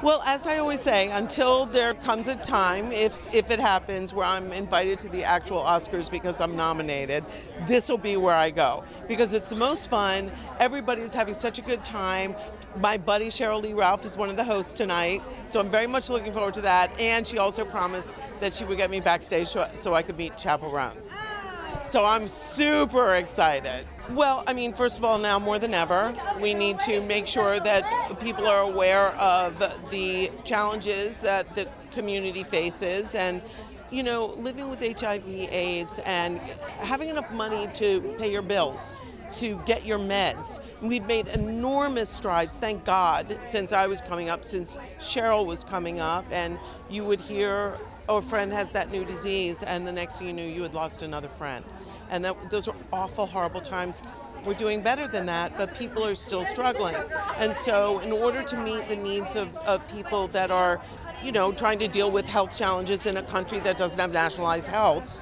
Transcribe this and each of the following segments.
Well, as I always say, until there comes a time, if it happens, where I'm invited to the actual Oscars because I'm nominated, this will be where I go because it's the most fun. Everybody's having such a good time. My buddy Cheryl Lee Ralph is one of the hosts tonight, so I'm very much looking forward to that. And she also promised that she would get me backstage so I could meet Chappell Roan. So I'm super excited. Well, I mean, first of all, now more than ever, we need to make sure that people are aware of the challenges that the community faces and, you know, living with HIV/AIDS and having enough money to pay your bills, to get your meds. We've made enormous strides, thank God, since I was coming up, since Cheryl was coming up, and you would hear, oh, a friend has that new disease, and the next thing you knew, you had lost another friend. And those are awful, horrible times. We're doing better than that, but people are still struggling. And so in order to meet the needs of people that are, you know, trying to deal with health challenges in a country that doesn't have nationalized health,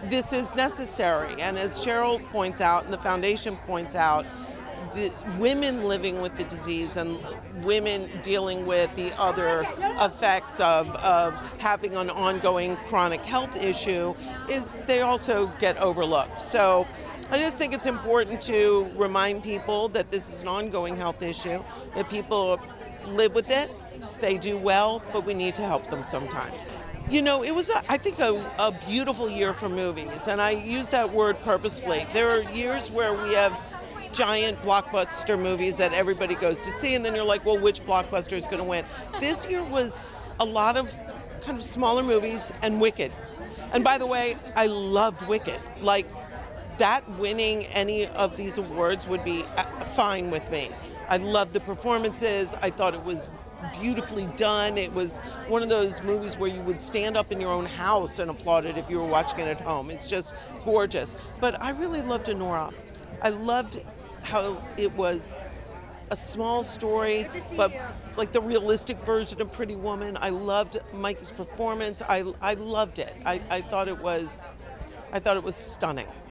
this is necessary. And as Cheryl points out, and the foundation points out, the women living with the disease and women dealing with the other effects of having an ongoing chronic health issue is they also get overlooked. So I just think it's important to remind people that this is an ongoing health issue, that people live with it, they do well, but we need to help them sometimes. You know, it was, I think, a beautiful year for movies, and I use that word purposefully. There are years where we have giant blockbuster movies that everybody goes to see, and then you're like, well, which blockbuster is going to win? This year was a lot of kind of smaller movies and Wicked. And by the way, I loved Wicked. Like, that winning any of these awards would be fine with me. I loved the performances. I thought it was beautifully done. It was one of those movies where you would stand up in your own house and applaud it if you were watching it at home. It's just gorgeous. But I really loved Anora. I loved how it was a small story, but like the realistic version of Pretty Woman. I loved Mike's performance. I loved it. I thought it was stunning.